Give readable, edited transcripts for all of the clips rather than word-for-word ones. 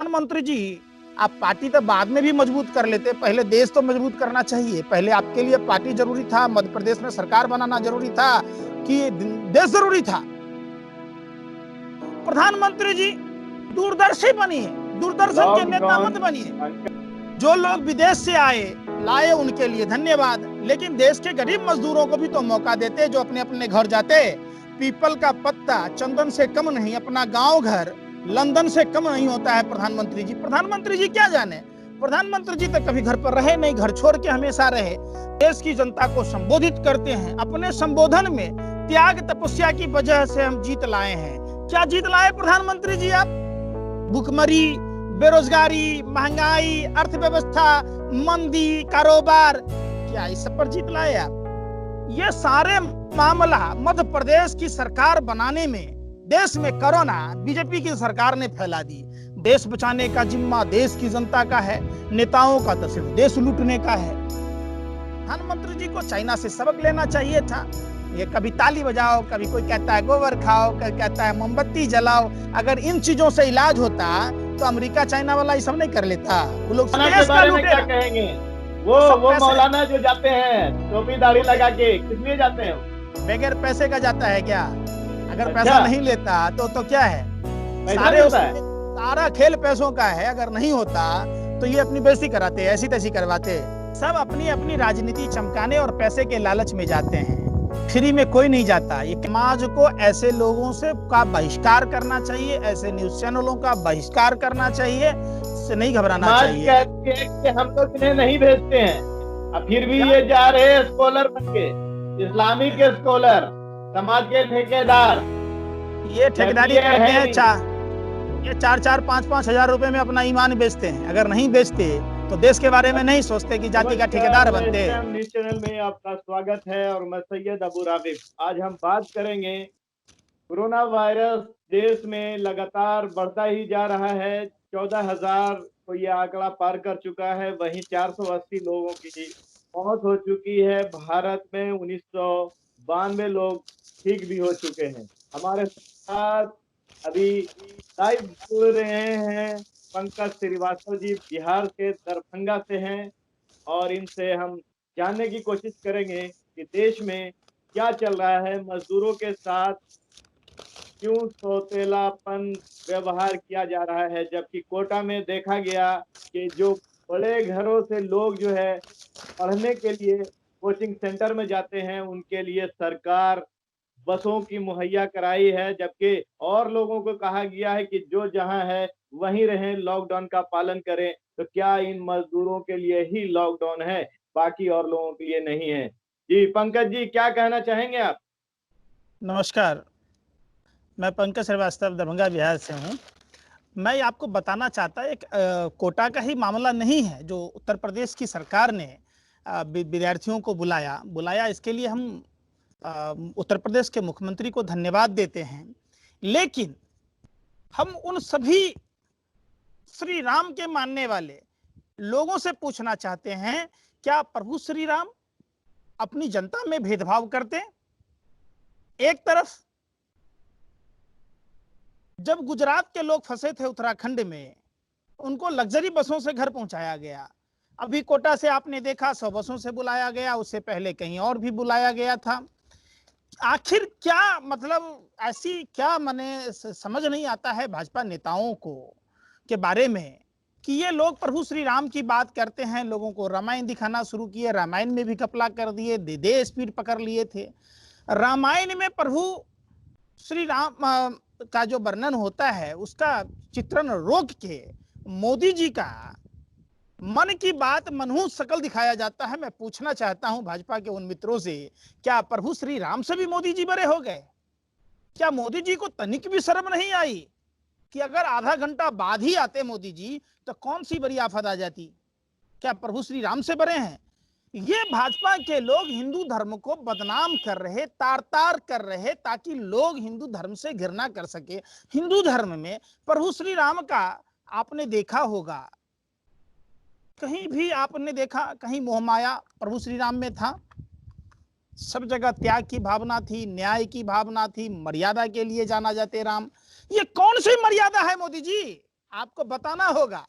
प्रधानमंत्री जी, आप पार्टी तो बाद में भी मजबूत कर लेते, पहले देश तो मजबूत करना चाहिए। पहले आपके लिए पार्टी जरूरी था, मध्य प्रदेश में सरकार बनाना जरूरी था कि देश जरूरी था? प्रधानमंत्री जी दूरदर्शी बनिए, दूरदर्शन के नेता मत बनिए। जो लोग विदेश से आए लाए उनके लिए धन्यवाद, लेकिन देश के गरीब मजदूरों को भी तो मौका देते, जो अपने अपने घर जाते। पीपल का पत्ता चंदन से कम नहीं, अपना गांव घर लंदन से कम नहीं होता है। प्रधानमंत्री जी क्या जाने, प्रधानमंत्री जी तो कभी घर पर रहे नहीं, घर छोड़ के हमेशा रहे। देश की जनता को संबोधित करते हैं, अपने संबोधन में त्याग तपस्या की वजह से हम जीत लाए हैं। क्या जीत लाए प्रधानमंत्री जी आप? भुखमरी, बेरोजगारी, महंगाई, अर्थव्यवस्था, मंदी, कारोबार, क्या इस सब पर जीत लाए आप? ये सारे मामला मध्य प्रदेश की सरकार बनाने में, देश में कोरोना बीजेपी की सरकार ने फैला दी। देश बचाने का जिम्मा देश की जनता का है, नेताओं का तो सिर्फ देश लूटने का है। प्रधानमंत्री जी को चाइना से सबक लेना चाहिए था। ये कभी ताली बजाओ, कभी कोई कहता है गोबर खाओ, कोई कहता है मोमबत्ती जलाओ। अगर इन चीजों से इलाज होता तो अमेरिका चाइना वाला ये सब नहीं कर लेता। वो लोग क्या कहेंगे? वो मौलाना जो जाते हैं टोपी दाढ़ी लगा के, किस लिए जाते हैं? बगैर पैसे का जाता है क्या? अगर पैसा नहीं लेता तो क्या है? सारा खेल पैसों का है। अगर नहीं होता तो ये अपनी बेइज्जती कराते, ऐसी तैसी करवाते। सब अपनी अपनी राजनीति चमकाने और पैसे के लालच में जाते हैं। फ्री में कोई नहीं जाता। ये समाज को ऐसे लोगों से का बहिष्कार करना चाहिए, ऐसे न्यूज चैनलों का बहिष्कार करना चाहिए, इससे नहीं घबराना चाहिए। कहते हैं कि हम लोग इन्हें नहीं भेजते हैं, अब फिर भी ये जा रहे हैं स्कॉलर बनके, इस्लामिक के स्कॉलर, समाज के ठेकेदार। ये ठेकेदारी करते हैं, ये 4-4, 5-5 हजार रुपए में अपना ईमान बेचते हैं। अगर नहीं बेचते तो देश के बारे में नहीं सोचते कि जाति का ठेकेदार बनते। न्यूज चैनल में आपका स्वागत है और मैं सैयद अबू रागिब। आज हम बात करेंगे, कोरोना वायरस देश में लगातार बढ़ता ही जा रहा है। 14,000 को ये आंकड़ा पार कर चुका है। वहीं 480 लोगों की मौत हो चुकी है। भारत में 1992 लोग ठीक भी हो चुके हैं। हमारे साथ अभी लाइव जुड़ रहे हैं पंकज श्रीवास्तव जी, बिहार के दरभंगा से हैं, और इनसे हम जानने की कोशिश करेंगे कि देश में क्या चल रहा है, मजदूरों के साथ क्यों सौतेलापन व्यवहार किया जा रहा है। जबकि कोटा में देखा गया कि जो बड़े घरों से लोग जो है पढ़ने के लिए कोचिंग सेंटर में जाते हैं, उनके लिए सरकार बसों की मुहैया कराई है, जबकि और लोगों को कहा गया है कि जो जहां है वहीं रहें, लॉकडाउन का पालन करें। तो क्या इन मजदूरों के लिए ही लॉकडाउन है, बाकी और लोगों के लिए नहीं है? जी पंकज जी, क्या कहना चाहेंगे आप? नमस्कार, मैं पंकज श्रीवास्तव दरभंगा बिहार से हूँ। मैं आपको बताना चाहता, एक कोटा का ही मामला नहीं है जो उत्तर प्रदेश की सरकार ने विद्यार्थियों को बुलाया। इसके लिए हम उत्तर प्रदेश के मुख्यमंत्री को धन्यवाद देते हैं। लेकिन हम उन सभी श्री राम के मानने वाले लोगों से पूछना चाहते हैं, क्या प्रभु श्री राम अपनी जनता में भेदभाव करते? एक तरफ जब गुजरात के लोग फंसे थे उत्तराखंड में, उनको लग्जरी बसों से घर पहुंचाया गया। अभी कोटा से आपने देखा 100 बसों से बुलाया गया, उससे पहले कहीं और भी बुलाया गया था। आखिर क्या मतलब, ऐसी क्या मने समझ नहीं आता है भाजपा नेताओं को के बारे में कि ये लोग प्रभु श्री राम की बात करते हैं, लोगों को रामायण दिखाना शुरू किए, रामायण में भी कपला कर दिए, दे स्पीड पकड़ लिए थे। रामायण में प्रभु श्री राम का जो वर्णन होता है उसका चित्रण रोक के मोदी जी का मन की बात मनहूस शकल दिखाया जाता है। मैं पूछना चाहता हूं भाजपा के उन मित्रों से, क्या प्रभु श्री राम से भी मोदी जी बड़े हो गए? क्या मोदी जी को तनिक भी शर्म नहीं आई कि अगर आधा घंटा बाद ही आते मोदी जी तो कौन सी बड़ी आफत आ जाती? क्या प्रभु श्री राम से बड़े हैं? ये भाजपा के लोग हिंदू धर्म को बदनाम कर रहे, तार कर रहे, ताकि लोग हिंदू धर्म से घृणा कर सके। हिंदू धर्म में प्रभु श्री राम का आपने देखा होगा, कहीं भी आपने देखा कहीं मोहमाया प्रभु श्री राम में था? सब जगह त्याग की भावना थी, न्याय की भावना थी, मर्यादा के लिए जाना जाते राम। ये कौन सी मर्यादा है मोदी जी? आपको बताना होगा।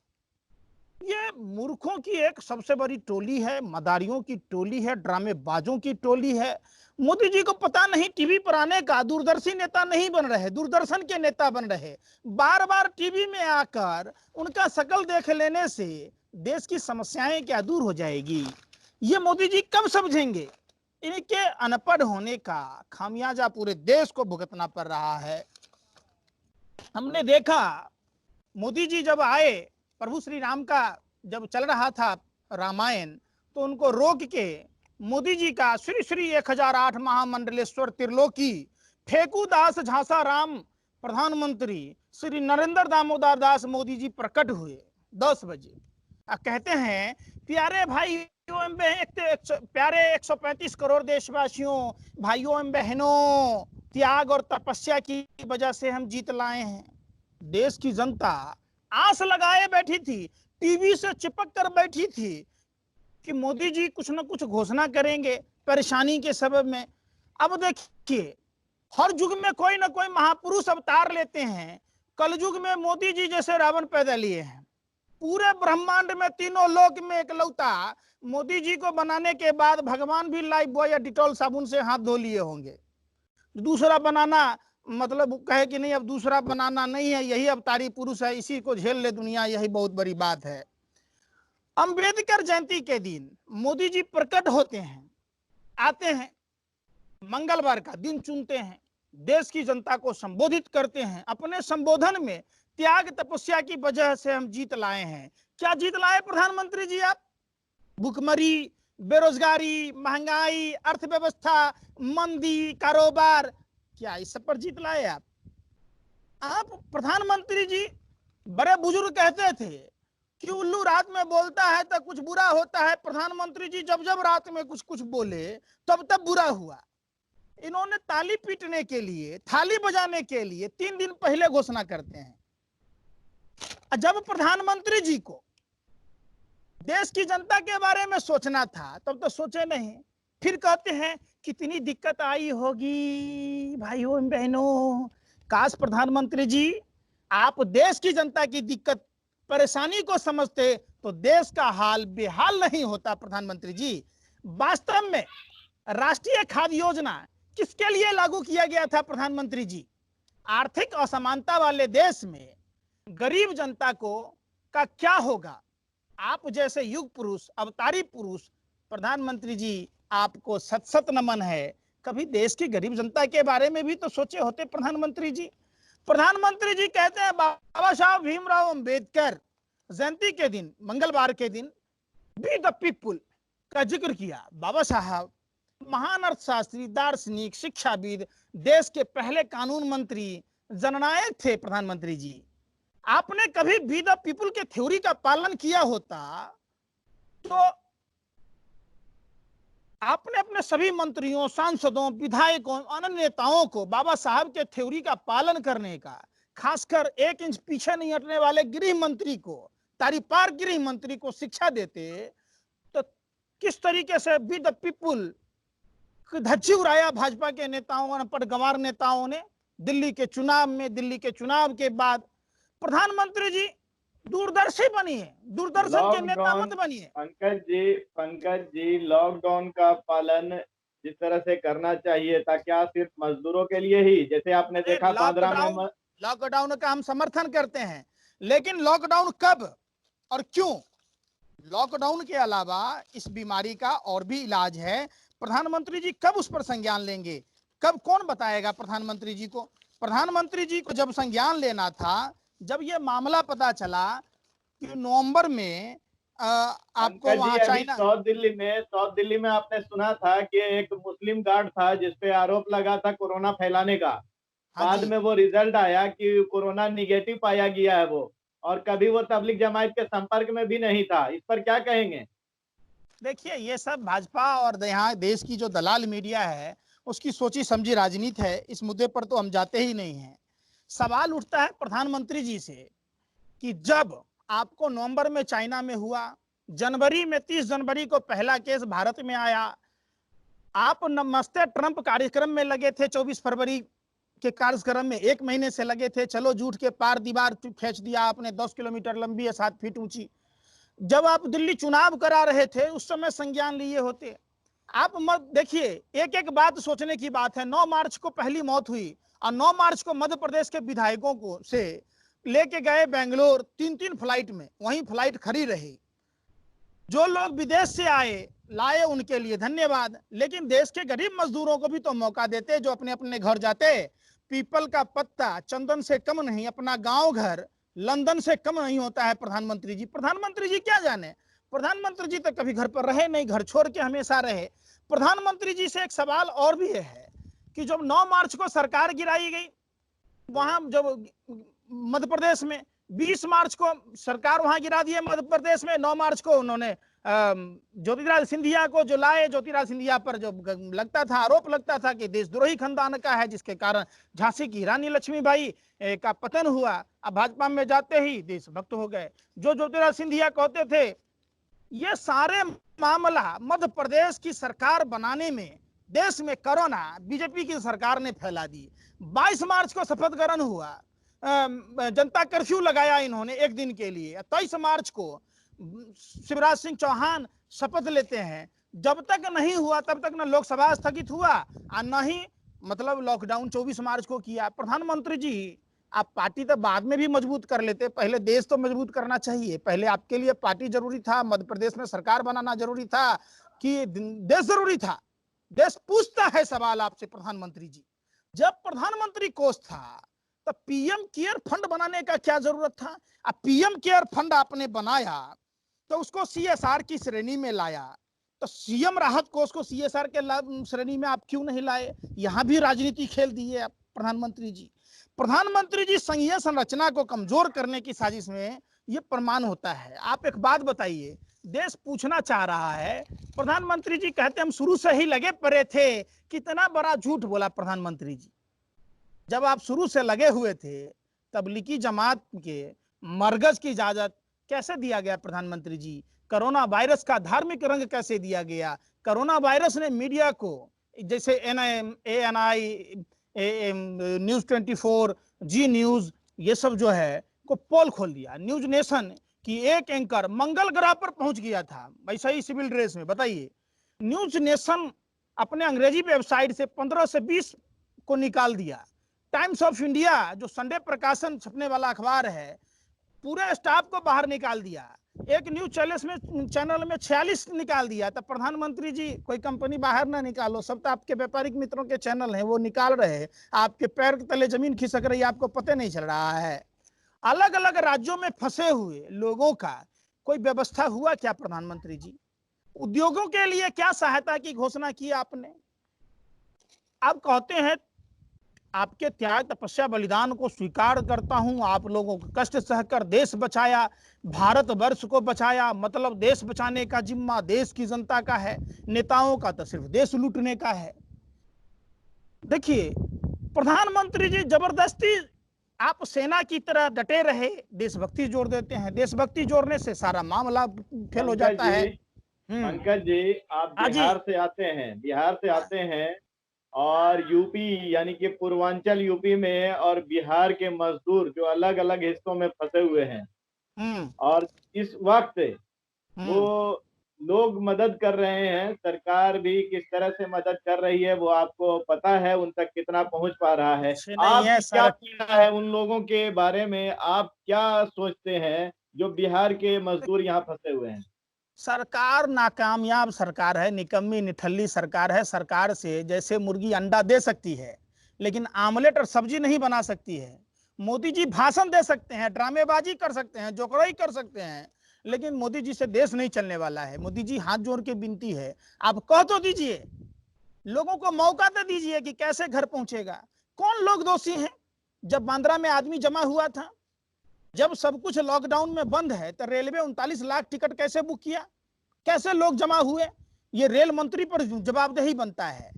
ये मूर्खों की एक सबसे बड़ी टोली है, मदारियों की टोली है, ड्रामेबाजों की टोली है। मोदी जी को पता नहीं टीवी पर आने का, दूरदर्शी नेता नहीं बन रहे, दूरदर्शन के नेता बन रहे। बार बार टीवी में आकर उनका शकल देख लेने से देश की समस्याएं क्या दूर हो जाएगी? ये मोदी जी कब समझेंगे? इनके अनपढ़ होने का खामियाजा पूरे देश को भुगतना पड़ रहा है। हमने देखा मोदी जी जब आए, प्रभु श्री राम का जब चल रहा था रामायण, तो उनको रोक के मोदी जी का श्री श्री 1008 महामंडलेश्वर त्रिलोकी फेकूदास झांसा राम प्रधानमंत्री श्री नरेंद्र दामोदर दास मोदी जी प्रकट हुए 10 बजे। कहते हैं प्यारे भाई प्यारे 135 करोड़ देशवासियों, भाइयों एवं बहनों, त्याग और तपस्या की वजह से हम जीत लाए हैं। देश की जनता आस लगाए बैठी थी, टीवी से चिपक कर बैठी थी कि मोदी जी कुछ न कुछ घोषणा करेंगे परेशानी के सबब में। अब देखिए, हर युग में कोई ना कोई महापुरुष अवतार लेते हैं। कलयुग में मोदी जी जैसे रावण पैदा लिए हैं। पूरे ब्रह्मांड में तीनों लोक में एकलौता मोदी जी को बनाने के बाद भगवान भी लाइफ बॉय या डिटॉल साबुन से हाथ धो लिए होंगे। दूसरा बनाना मतलब कहे कि नहीं, अब दूसरा बनाना नहीं है, यही अवतारी पुरुष है, इसी को झेल ले दुनिया, यही बहुत बड़ी बात है। अंबेडकर जयंती के दिन मोदी जी प्रकट होते हैं, आते हैं, मंगलवार का दिन चुनते हैं, देश की जनता को संबोधित करते हैं। अपने संबोधन में त्याग तपस्या की वजह से हम जीत लाए हैं। क्या जीत लाए प्रधानमंत्री जी आप? भुखमरी, बेरोजगारी, महंगाई, अर्थव्यवस्था, मंदी, कारोबार, क्या इस सब पर जीत लाए आप प्रधानमंत्री जी? बड़े बुजुर्ग कहते थे कि उल्लू रात में बोलता है तो कुछ बुरा होता है। प्रधानमंत्री जी जब जब रात में कुछ कुछ बोले तब तब बुरा हुआ। इन्होंने ताली पीटने के लिए, थाली बजाने के लिए 3 दिन पहले घोषणा करते हैं। जब प्रधानमंत्री जी को देश की जनता के बारे में सोचना था तब तो सोचे नहीं। फिर कहते हैं कितनी दिक्कत आई होगी भाइयों बहनों। काश प्रधानमंत्री जी आप देश की जनता की दिक्कत परेशानी को समझते तो देश का हाल बेहाल नहीं होता। प्रधानमंत्री जी, वास्तव में राष्ट्रीय खाद्य योजना किसके लिए लागू किया गया था? प्रधानमंत्री जी, आर्थिक असमानता वाले देश में गरीब जनता को का क्या होगा? आप जैसे युग पुरुष, अवतारी पुरुष प्रधानमंत्री जी, आपको सत सत नमन है। कभी देश की गरीब जनता के बारे में भी तो सोचे होते प्रधानमंत्री जी। प्रधानमंत्री जी कहते हैं बाबा साहब भीमराव अंबेडकर जयंती के दिन, मंगलवार के दिन बी द पीपुल का जिक्र किया। बाबा साहब महान अर्थशास्त्री, दार्शनिक, शिक्षाविद, देश के पहले कानून मंत्री, जननायक थे। प्रधानमंत्री जी, आपने कभी बी द पीपुल के थ्योरी का पालन किया होता तो आपने अपने सभी मंत्रियों, सांसदों, विधायकों, अन्य नेताओं को बाबा साहब के थ्योरी का पालन करने का, खासकर 1 इंच पीछे नहीं हटने वाले गृह मंत्री को, तारीपार गृह मंत्री को शिक्षा देते तो किस तरीके से बी द पीपुल धज्जी उड़ाया भाजपा के नेताओं, अनपढ़ गंवार नेताओं ने। दिल्ली के चुनाव के बाद प्रधानमंत्री जी दूरदर्शी बनिए, दूरदर्शन के नेता मत बनिए। पंकज जी, लॉकडाउन का पालन जिस तरह से करना चाहिए था, क्या सिर्फ मजदूरों के लिए ही? जैसे आपने देखा बांद्रा में लॉकडाउन का हम समर्थन करते हैं, लेकिन लॉकडाउन कब और क्यों? लॉकडाउन के अलावा इस बीमारी का और भी इलाज है। प्रधानमंत्री जी कब उस पर संज्ञान लेंगे? कब? कौन बताएगा प्रधानमंत्री जी को? प्रधानमंत्री जी को जब संज्ञान लेना था, जब ये मामला पता चला कि नवंबर में आपको वहां चाइना, साउथ दिल्ली में आपने सुना था कि एक मुस्लिम गार्ड था जिसपे आरोप लगा था कोरोना फैलाने का। बाद में वो रिजल्ट आया कि कोरोना निगेटिव पाया गया है वो, और कभी वो तबलीग जमात के संपर्क में भी नहीं था। इस पर क्या कहेंगे? देखिए, ये सब भाजपा और यहाँ देश की जो दलाल मीडिया है उसकी सोची समझी राजनीति है। इस मुद्दे पर तो हम जाते ही नहीं हैं। सवाल उठता है प्रधानमंत्री जी से कि जब आपको नवंबर में चाइना में हुआ, जनवरी में 30 जनवरी को पहला केस भारत में आया, आप नमस्ते ट्रंप कार्यक्रम में लगे थे 24 फरवरी के कार्यक्रम में 1 महीने से लगे थे। चलो झूठ के पार दीवार खींच दिया आपने, 10 किलोमीटर लंबी है, 7 फीट ऊंची। जब आप दिल्ली चुनाव करा रहे थे उस समय संज्ञान लिए होते। आप मत देखिए, एक एक बात सोचने की बात है। 9 मार्च को पहली मौत हुई और 9 मार्च को मध्य प्रदेश के विधायकों को से लेके गए बेंगलोर 3-3 फ्लाइट में, वहीं फ्लाइट खड़ी रही। जो लोग विदेश से आए लाए उनके लिए धन्यवाद, लेकिन देश के गरीब मजदूरों को भी तो मौका देते जो अपने अपने घर जाते। पीपल का पत्ता चंदन से कम नहीं, अपना गांव घर लंदन से कम नहीं होता है। प्रधानमंत्री जी, प्रधानमंत्री जी क्या जाने, प्रधानमंत्री जी तो कभी घर पर रहे नहीं, घर छोड़ के हमेशा रहे। प्रधानमंत्री जी से एक सवाल और भी है कि जब 9 मार्च को सरकार गिराई गई वहां, जब मध्य प्रदेश में 20 मार्च को सरकार वहां गिरा दी है मध्य प्रदेश में, 9 मार्च को उन्होंने ज्योतिरादित्य सिंधिया को जो लाए, ज्योतिरादित्य सिंधिया पर जो लगता था, आरोप लगता था कि देशद्रोही खानदान का है, जिसके कारण झांसी की रानी लक्ष्मीबाई का पतन हुआ। अब भाजपा में जाते ही देशभक्त हो गए। जो ज्योतिरादित्य सिंधिया कहते थे, ये सारे मामला मध्य प्रदेश की सरकार बनाने में, देश में कोरोना बीजेपी की सरकार ने फैला दी। 22 मार्च को शपथ ग्रहण हुआ, जनता कर्फ्यू लगाया इन्होंने 1 दिन के लिए। 23 मार्च को शिवराज सिंह चौहान शपथ लेते हैं। जब तक नहीं हुआ तब तक न लोकसभा स्थगित हुआ और न ही मतलब लॉकडाउन 24 मार्च को किया। प्रधानमंत्री जी, आप पार्टी तो बाद में भी मजबूत कर लेते, पहले देश तो मजबूत करना चाहिए। पहले आपके लिए पार्टी जरूरी था, मध्य प्रदेश में सरकार बनाना जरूरी था कि देश जरूरी था? देश पूछता है सवाल आपसे प्रधानमंत्री जी। जब प्रधानमंत्री कोष था तो पीएम केयर फंड बनाने का क्या जरूरत था? अब पीएम केयर फंड आपने बनाया तो उसको सीएसआर की श्रेणी में लाया, तो सीएम राहत कोष को सीएसआर के श्रेणी में आप क्यों नहीं लाए? यहां भी राजनीति खेल दी है प्रधानमंत्री जी। प्रधानमंत्री जी, संघीय संरचना को कमजोर करने की साजिश में ये प्रमाण होता है। आप एक बात बताइए, देश पूछना चाह रहा है। प्रधानमंत्री जी कहते हम शुरू से ही लगे पड़े थे। कितना बड़ा झूठ बोला प्रधानमंत्री जी। जब आप शुरू से लगे हुए थे, तबलीगी जमात के मरकज की इजाजत कैसे दिया गया प्रधानमंत्री जी? कोरोना वायरस का धार्मिक रंग कैसे दिया गया? कोरोना वायरस ने मीडिया को, जैसे ANI, न्यूज 24, जी न्यूज, ये सब जो है को पोल खोल दिया। न्यूज नेशन की एक एंकर मंगल ग्रह पर पहुंच गया था, वैसा ही सिविल ड्रेस में। बताइए, न्यूज नेशन अपने अंग्रेजी वेबसाइट से 15 से 20 को निकाल दिया। टाइम्स ऑफ इंडिया जो संडे प्रकाशन छपने वाला अखबार है, पूरे स्टाफ को बाहर निकाल दिया। एक न्यूज चैनल में 46 निकाल दिया। तब प्रधानमंत्री जी, कोई कंपनी बाहर ना निकालो, सब तो आपके व्यापारिक मित्रों के चैनल हैं, वो निकाल रहे हैं। आपके पैर के तले जमीन खिसक रही है, आपको पता नहीं चल रहा है। अलग अलग राज्यों में फंसे हुए लोगों का कोई व्यवस्था हुआ क्या प्रधानमंत्री जी? उद्योगों के लिए क्या सहायता की घोषणा की आपने? आप कहते हैं आपके त्याग, तपस्या, बलिदान को स्वीकार करता हूं, आप लोगों को कष्ट सहकर देश बचाया, भारत वर्ष को बचाया। मतलब देश बचाने का जिम्मा देश की जनता का है, नेताओं का तो सिर्फ देश लूटने का है। देखिए प्रधानमंत्री जी, जबरदस्ती आप सेना की तरह डटे रहे, देशभक्ति जोड़ देते हैं। देशभक्ति जोड़ने से सारा मामला फेल हो जाता है। पंकज जी, आप बिहार से आते हैं और यूपी यानी कि पूर्वांचल यूपी में और बिहार के मजदूर जो अलग अलग हिस्सों में फंसे हुए हैं, और इस वक्त वो लोग मदद कर रहे हैं, सरकार भी किस तरह से मदद कर रही है वो आपको पता है, उन तक कितना पहुंच पा रहा है। आप क्या कहना है उन लोगों के बारे में? आप क्या सोचते हैं जो बिहार के मजदूर यहाँ फंसे हुए हैं? सरकार नाकामयाब सरकार है, निकम्मी निठल्ली सरकार है। सरकार से जैसे मुर्गी अंडा दे सकती है लेकिन आमलेट और सब्जी नहीं बना सकती है। मोदी जी भाषण दे सकते हैं, ड्रामेबाजी कर सकते हैं, जोकड़ाई कर सकते हैं, लेकिन मोदी जी से देश नहीं चलने वाला है। मोदी जी, हाथ जोड़ के विनती है, आप कह तो दीजिए, लोगों को मौका तो दीजिए कि कैसे घर पहुंचेगा। कौन लोग दोषी हैं? जब बांद्रा में आदमी जमा हुआ था, जब सब कुछ लॉकडाउन में बंद है, तो रेलवे 39 लाख टिकट कैसे बुक किया? कैसे लोग जमा हुए? ये रेल मंत्री पर जवाबदेही बनता है।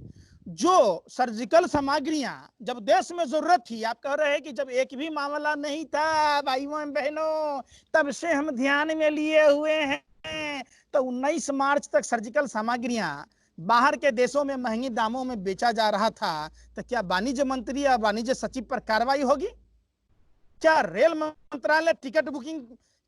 जो सर्जिकल सामग्रियां जब देश में जरूरत थी, आप कह रहे हैं कि जब एक भी मामला नहीं था भाइयों बहनों, तब से हम ध्यान में लिए हुए हैं, तो 19 मार्च तक सर्जिकल सामग्रियां बाहर के देशों में महंगे दामों में बेचा जा रहा था, तो क्या वाणिज्य मंत्री या वाणिज्य सचिव पर कार्रवाई होगी? क्या रेल मंत्रालय टिकट बुकिंग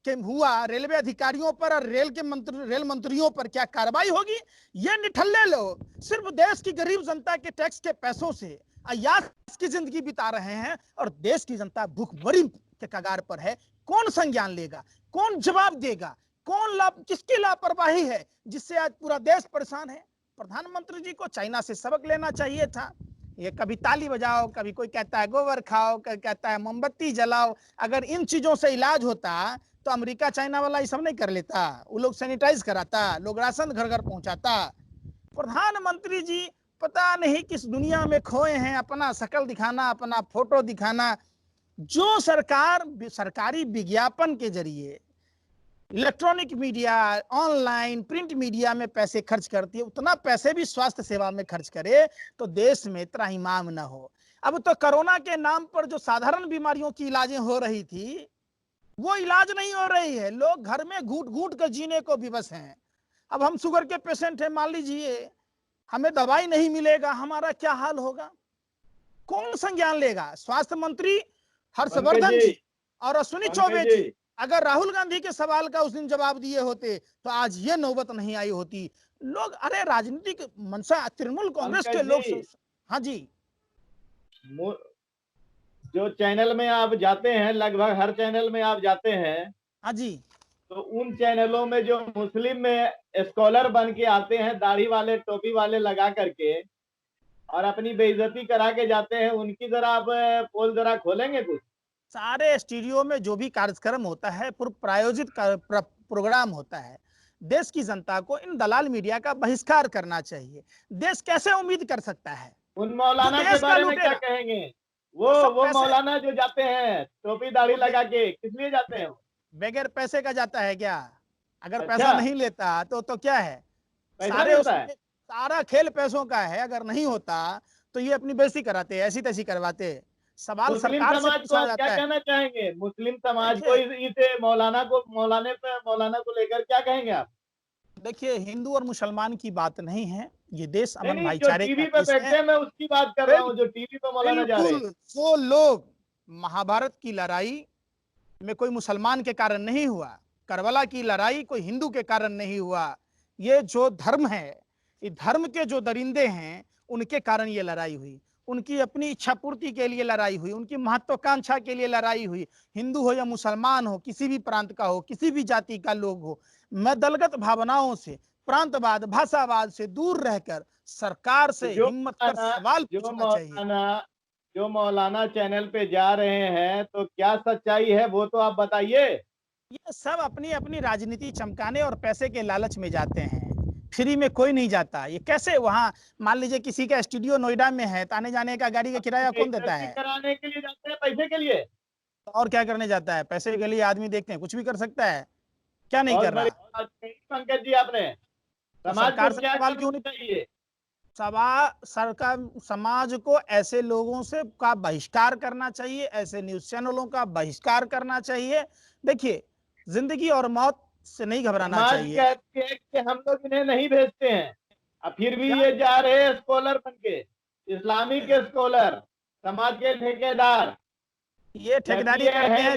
के हुआ रेलवे अधिकारियों पर और रेल मंत्रियों पर क्या कार्रवाई होगी? ये निठल्ले लोग सिर्फ देश की गरीब जनता के टैक्स के पैसों से अय्याश की जिंदगी बिता रहे हैं और देश की जनता भूखमरी के कगार पर है। कौन संज्ञान लेगा? कौन जवाब देगा? किसकी लापरवाही है जिससे आज पूरा देश परेशान है? प्रधानमंत्री जी को चाइना से सबक लेना चाहिए था। ये कभी ताली बजाओ, कभी कोई कहता है गोबर खाओ, कोई कहता है मोमबत्ती जलाओ। अगर इन चीजों से इलाज होता तो अमेरिका चाइना वाला ये सब नहीं कर लेता। वो लोग सैनिटाइज कराता, लोग राशन घर घर पहुंचाता। प्रधानमंत्री जी पता नहीं किस दुनिया में खोए हैं, अपना शकल दिखाना, अपना फोटो दिखाना। जो सरकार सरकारी विज्ञापन के जरिए electronic media, online print media में पैसे खर्च करती है, उतना पैसे भी स्वास्थ्य सेवा में खर्च करे तो देश में त्राहिमाम न हो। अब तो कोरोना के नाम पर जो साधारण बीमारियों की इलाजें हो रही थी, वो इलाज नहीं हो रही है। लोग घर में घूट घूट कर जीने को विवश हैं। अब हम शुगर के पेशेंट हैं, मान लीजिए हमें दवाई नहीं मिलेगा, हमारा क्या हाल होगा? कौन संज्ञान लेगा? स्वास्थ्य मंत्री हर्षवर्धन जी और अश्विनी चौबे जी अगर राहुल गांधी के सवाल का उस दिन जवाब दिए होते तो आज ये नौबत नहीं आई होती। लोग, अरे राजनीतिक मंशा तृणमूल कांग्रेस के लोग। हाँ जी, जो चैनल में आप जाते हैं, लगभग हर चैनल में आप जाते हैं, हाँ जी, तो उन चैनलों में जो मुस्लिम में स्कॉलर बन के आते हैं, दाढ़ी वाले टोपी वाले लगा करके और अपनी बेइज्जती करा के जाते हैं, उनकी जरा आप पोल जरा खोलेंगे कुछ? सारे स्टूडियो में जो भी कार्यक्रम होता है, पूर्व प्रायोजित प्रोग्राम होता है, देश की जनता को इन दलाल मीडिया का बहिष्कार करना चाहिए। देश कैसे उम्मीद कर सकता है? उन मौलाना के बारे में क्या कहेंगे? वो मौलाना जो जाते हैं टोपी दाढ़ी लगा के, किस लिए जाते हैं? बगैर पैसे का जाता है क्या? अगर पैसा नहीं लेता तो क्या है? सारा खेल पैसों का है। अगर नहीं होता तो ये अपनी बेइज्जती कराते, ऐसी तैसी करवाते। सवाल सरकार से पूछा जाता है। क्या कहना चाहेंगे मुस्लिम समाज को इसे मौलाना को लेकर क्या कहेंगे आप? देखिए, हिंदू और मुसलमान की बात नहीं है, ये देश अमन भाईचारे टीवी पे बैठते हैं, मैं उसकी बात कर रहा हूँ, जो टीवी पे मौलाना जा रहे हैं। वो लोग, महाभारत की लड़ाई में कोई मुसलमान के कारण नहीं हुआ, करबला की लड़ाई कोई हिंदू के कारण नहीं हुआ। ये जो धर्म है, ये धर्म के जो दरिंदे हैं, उनके कारण ये लड़ाई हुई। उनकी अपनी इच्छा पूर्ति के लिए लड़ाई हुई, उनकी महत्वाकांक्षा के लिए लड़ाई हुई। हिंदू हो या मुसलमान हो, किसी भी प्रांत का हो, किसी भी जाति का लोग हो, मैं दलगत भावनाओं से, प्रांतवाद, भाषावाद से दूर रहकर सरकार से हिम्मत कर सवाल पूछना चाहिए। जो मौलाना चैनल पे जा रहे हैं, तो क्या सच्चाई है वो तो आप बताइए। ये सब अपनी अपनी राजनीति चमकाने और पैसे के लालच में जाते हैं। फ्री में कोई नहीं जाता। ये कैसे? वहां मान लीजिए किसी का स्टूडियो नोएडा में है, आने जाने का गाड़ी का किराया कौन देता है? कराने के लिए जाते हैं, पैसे के लिए। और क्या करने जाता है? पैसे के लिए आदमी देखते हैं कुछ भी कर सकता है, क्या नहीं कर रहा? पंकज जी, आपने सरकार से सवाल क्यों नहीं चाहिए? सरकार समाज को ऐसे लोगों से का बहिष्कार करना चाहिए, ऐसे न्यूज चैनलों का बहिष्कार करना चाहिए। देखिए, जिंदगी और मौत से नहीं घबराना चाहिए। कहते हैं कि हम लोग इन्हें नहीं भेजते हैं, अब फिर भी ये जा रहे हैं स्कॉलर बन के, इस्लामिक के स्कॉलर, समाज के ठेकेदार। ये ठेकेदारी करते हैं,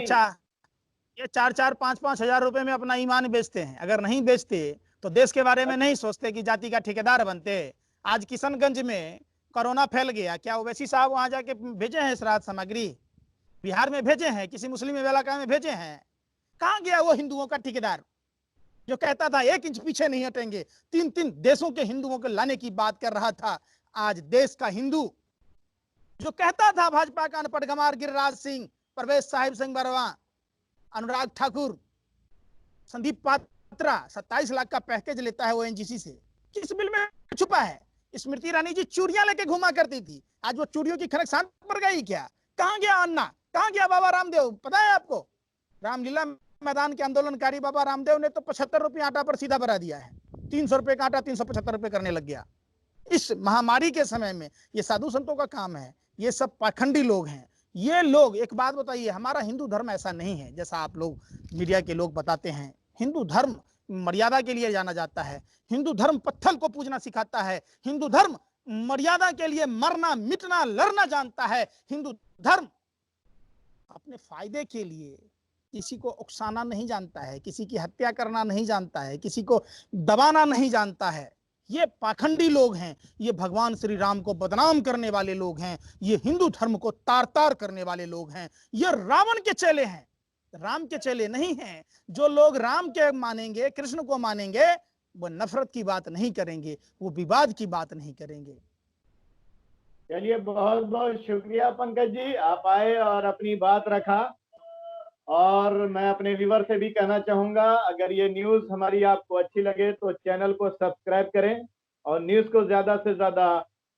ये 4-4, 5-5 हजार रुपए में अपना ईमान बेचते हैं। अगर नहीं बेचते तो देश के बारे में नहीं सोचते कि जाति का ठेकेदार बनते। आज किशनगंज में कोरोना फैल गया, क्या ओवैसी साहब वहां जाके भेजे हैं श्राद्ध सामग्री? बिहार में भेजे हैं? किसी मुस्लिम इलाका में भेजे हैं? कहां गया वो हिंदुओं का ठेकेदार जो कहता था 1 इंच पीछे नहीं हटेंगे? 3-3 देशों के हिंदुओं को लाने की बात कर रहा था। आज देश का हिंदू जो कहता था भाजपा का अनपढ़ गंवार गिरिराज सिंह, परवेश साहिब सिंह बरवा, अनुराग ठाकुर, संदीप पात्रा 27 लाख का पैकेज लेता है वो एनजीसी से, किस बिल में छुपा है? स्मृति ईरानी जी चूड़ियां लेके घुमा करती थी, आज वो चूड़ियों की खनक शांत पड़ गई क्या? कहां गया अन्ना? कहां गया बाबा रामदेव? पता है आपको? रामलीला मैदान के आंदोलनकारी बाबा रामदेव ने तो 75 रुपये आटा पर सीधा भरा दिया है। 300 रुपये का आटा 375 रुपये करने लग गया। इस महामारी के समय में ये साधु संतों का काम है, ये सब पाखंडी लोग हैं। ये लोग, एक बात बताइए, हमारा हिंदू धर्म ऐसा नहीं है जैसा आप लोग मीडिया के लोग बताते हैं। हिंदू धर्म मर्यादा के लिए जाना जाता है। हिंदू धर्म पत्थर को पूजना सिखाता है। हिंदू धर्म मर्यादा के लिए मरना मिटना लड़ना जानता है। हिंदू धर्म अपने फायदे के लिए किसी को उकसाना नहीं जानता है, किसी की हत्या करना नहीं जानता है, किसी को दबाना नहीं जानता है। ये पाखंडी लोग हैं, ये भगवान श्री राम को बदनाम करने वाले लोग हैं, ये हिंदू धर्म को तार तार करने वाले लोग हैं, ये रावण के चेले हैं, राम के चेले नहीं हैं। जो लोग राम के मानेंगे, कृष्ण को मानेंगे, वो नफरत की बात नहीं करेंगे, वो विवाद की बात नहीं करेंगे। चलिए, बहुत बहुत शुक्रिया पंकज जी, आप आए और अपनी बात रखा। और मैं अपने व्यूवर से भी कहना चाहूंगा, अगर ये न्यूज़ हमारी आपको अच्छी लगे तो चैनल को सब्सक्राइब करें और न्यूज़ को ज़्यादा से ज़्यादा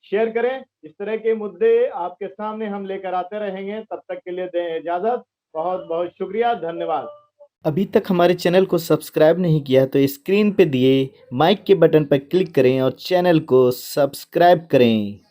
शेयर करें। इस तरह के मुद्दे आपके सामने हम लेकर आते रहेंगे। तब तक के लिए दें इजाज़त। बहुत बहुत शुक्रिया, धन्यवाद। अभी तक हमारे चैनल को सब्सक्राइब नहीं किया तो स्क्रीन पे दिए माइक के बटन पर क्लिक करें और चैनल को सब्सक्राइब करें।